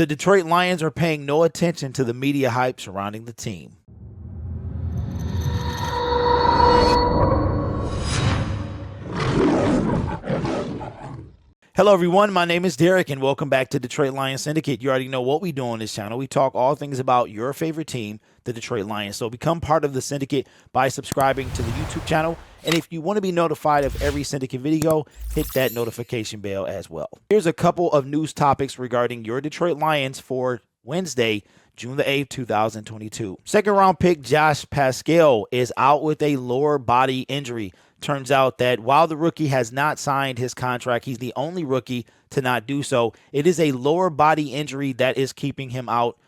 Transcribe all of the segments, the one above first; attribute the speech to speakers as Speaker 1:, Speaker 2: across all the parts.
Speaker 1: The Detroit Lions are paying no attention to the media hype surrounding the team. Hello everyone, my name is Derek and welcome back to Detroit Lions Syndicate. You already know what we do on this channel. We talk all things about your favorite team, the Detroit Lions. So become part of the Syndicate by subscribing to the YouTube channel. And if you want to be notified of every Syndicate video, hit that notification bell as well. Here's a couple of news topics regarding your Detroit Lions for Wednesday, June the 8th, 2022. Second round pick Josh Paschal is out with a lower body injury. Turns out that while the rookie has not signed his contract, he's the only rookie to not do so. It is a lower body injury that is keeping him out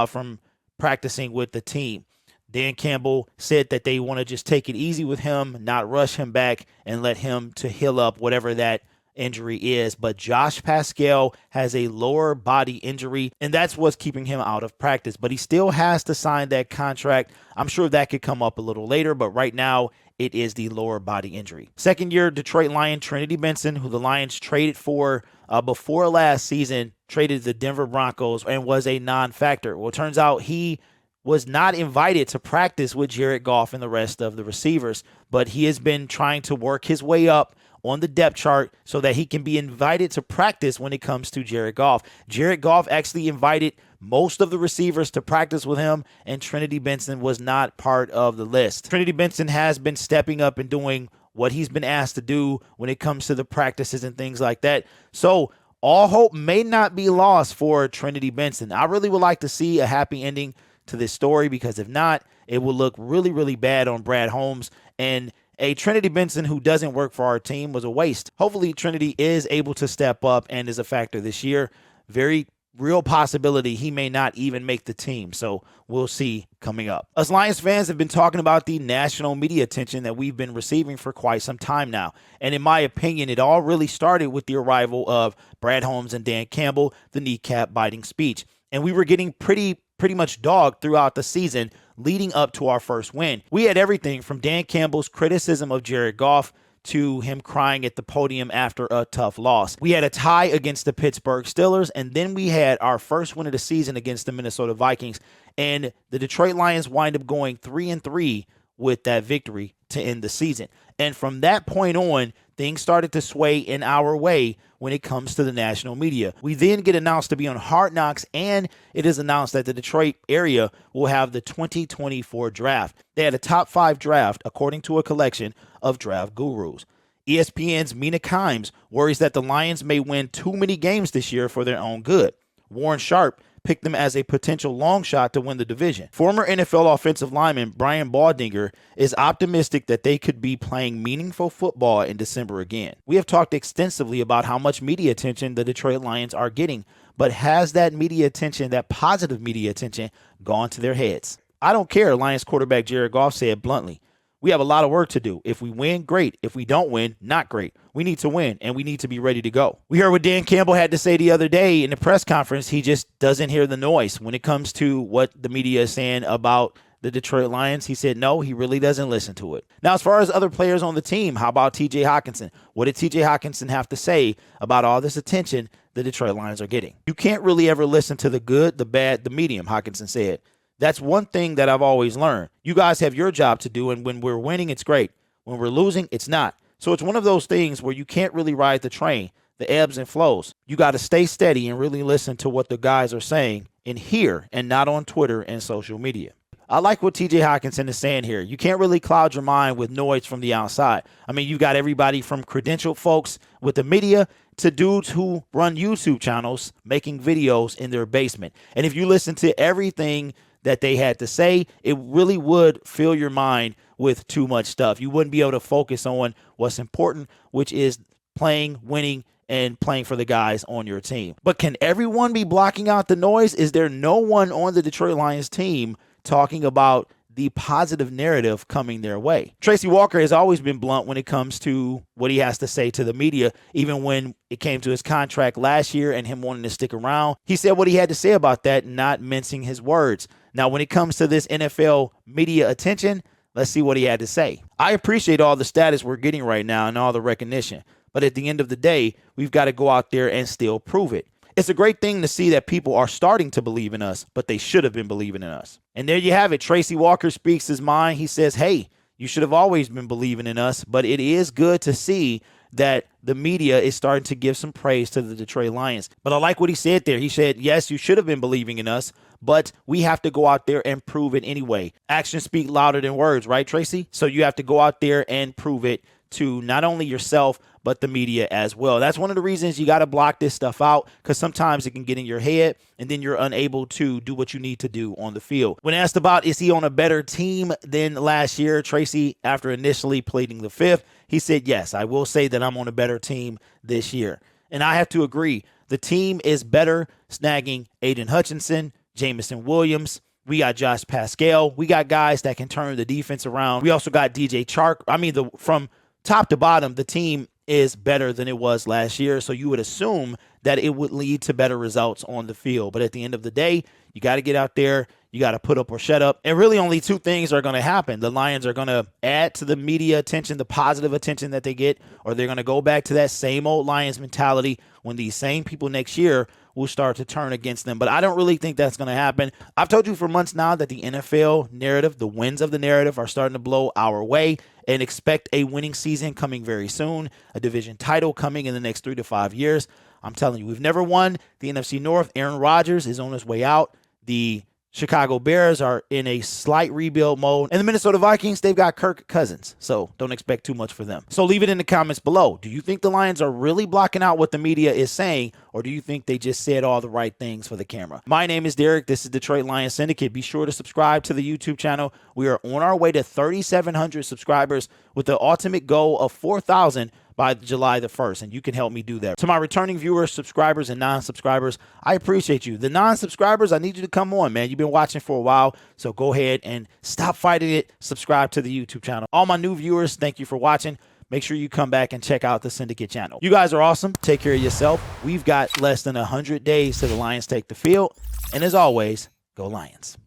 Speaker 1: from practicing with the team. Dan Campbell said that they want to just take it easy with him, not rush him back, and let him to heal up whatever that injury is. But Josh Paschal has a lower body injury, and that's what's keeping him out of practice. But he still has to sign that contract. I'm sure that could come up a little later, but right now it is the lower body injury. Second-year Detroit Lion Trinity Benson, who the Lions traded for before last season, traded the Denver Broncos and was a non-factor. Well, it turns out he was not invited to practice with Jared Goff and the rest of the receivers, but he has been trying to work his way up on the depth chart so that he can be invited to practice when it comes to Jared Goff. Jared Goff actually invited most of the receivers to practice with him, and Trinity Benson was not part of the list. Trinity Benson has been stepping up and doing what he's been asked to do when it comes to the practices and things like that. So all hope may not be lost for Trinity Benson. I really would like to see a happy ending to this story, because if not, it will look really, really bad on Brad Holmes, and a Trinity Benson who doesn't work for our team was a waste. Hopefully Trinity is able to step up and is a factor this year. Very real possibility he may not even make the team, so we'll see coming up. Us Lions fans have been talking about the national media attention that we've been receiving for quite some time now, and in my opinion, it all really started with the arrival of Brad Holmes and Dan Campbell, the kneecap-biting speech, and we were getting pretty much dogged throughout the season leading up to our first win. We had everything from Dan Campbell's criticism of Jared Goff to him crying at the podium after a tough loss. We had a tie against the Pittsburgh Steelers, and then we had our first win of the season against the Minnesota Vikings, and the Detroit Lions wind up going 3-3 with that victory to end the season. And from that point on, things started to sway in our way when it comes to the national media. We then get announced to be on Hard Knocks, and it is announced that the Detroit area will have the 2024 draft. They had a top 5 draft according to a collection of draft gurus. ESPN's Mina Kimes worries that the Lions may win too many games this year for their own good. Warren Sharp picked them as a potential long shot to win the division. Former NFL offensive lineman Brian Baldinger is optimistic that they could be playing meaningful football in December again. We have talked extensively about how much media attention the Detroit Lions are getting, but has that media attention, that positive media attention, gone to their heads? I don't care, Lions quarterback Jared Goff said bluntly. We have a lot of work to do. If we win, great. If we don't win, not great. We need to win, and we need to be ready to go. We heard what Dan Campbell had to say the other day in the press conference. He just doesn't hear the noise when it comes to what the media is saying about the Detroit Lions. He said no, he really doesn't listen to it. Now, as far as other players on the team, how about TJ Hockenson? What did TJ Hockenson have to say about all this attention the Detroit Lions are getting? You can't really ever listen to the good, the bad, the medium, Hockenson said. That's one thing that I've always learned. You guys have your job to do, and when we're winning, it's great. When we're losing, it's not. So it's one of those things where you can't really ride the train, the ebbs and flows. You got to stay steady and really listen to what the guys are saying in here and not on Twitter and social media. I like what TJ Hockenson is saying here. You can't really cloud your mind with noise from the outside. I mean, you've got everybody from credentialed folks with the media to dudes who run YouTube channels making videos in their basement. And if you listen to everything that they had to say, it really would fill your mind with too much stuff. You wouldn't be able to focus on what's important, which is playing, winning, and playing for the guys on your team. But can everyone be blocking out the noise? Is there no one on the Detroit Lions team talking about the positive narrative coming their way? Tracy Walker has always been blunt when it comes to what he has to say to the media, even when it came to his contract last year and him wanting to stick around. He said what he had to say about that, not mincing his words. Now, when it comes to this NFL media attention, let's see what he had to say. I appreciate all the status we're getting right now and all the recognition, but at the end of the day, we've got to go out there and still prove it. It's a great thing to see that people are starting to believe in us, but they should have been believing in us. And there you have it. Tracy Walker speaks his mind. He says, hey, you should have always been believing in us, but it is good to see that the media is starting to give some praise to the Detroit Lions. But I like what he said there. He said, yes, you should have been believing in us, but we have to go out there and prove it anyway. Actions speak louder than words, right, Tracy? So you have to go out there and prove it to not only yourself, but the media as well. That's one of the reasons you got to block this stuff out, because sometimes it can get in your head and then you're unable to do what you need to do on the field. When asked about is he on a better team than last year, Tracy, after initially pleading the fifth, he said, yes, I will say that I'm on a better team this year. And I have to agree. The team is better snagging Aiden Hutchinson, Jamison Williams. We got Josh Pascal. We got guys that can turn the defense around. We also got DJ Chark. From top to bottom, the team is better than it was last year. So you would assume that it would lead to better results on the field. But at the end of the day, you got to get out there. You got to put up or shut up. And really only two things are going to happen. The Lions are going to add to the media attention, the positive attention that they get, or they're going to go back to that same old Lions mentality when these same people next year will start to turn against them. But I don't really think that's going to happen. I've told you for months now that the NFL narrative, the winds of the narrative are starting to blow our way, and expect a winning season coming very soon, a division title coming in the next 3 to 5 years. I'm telling you, we've never won the NFC North. Aaron Rodgers is on his way out. The Chicago Bears are in a slight rebuild mode. And the Minnesota Vikings, they've got Kirk Cousins. So don't expect too much for them. So leave it in the comments below. Do you think the Lions are really blocking out what the media is saying? Or do you think they just said all the right things for the camera? My name is Derek. This is Detroit Lions Syndicate. Be sure to subscribe to the YouTube channel. We are on our way to 3,700 subscribers with the ultimate goal of 4,000 by July the 1st, and you can help me do that. To my returning viewers, subscribers, and non-subscribers, I appreciate you. The non-subscribers, I need you to come on, man. You've been watching for a while, so go ahead and stop fighting it. Subscribe to the YouTube channel. All my new viewers, thank you for watching. Make sure you come back and check out the Syndicate channel. You guys are awesome. Take care of yourself. We've got less than 100 days till the Lions take the field, and as always, go Lions.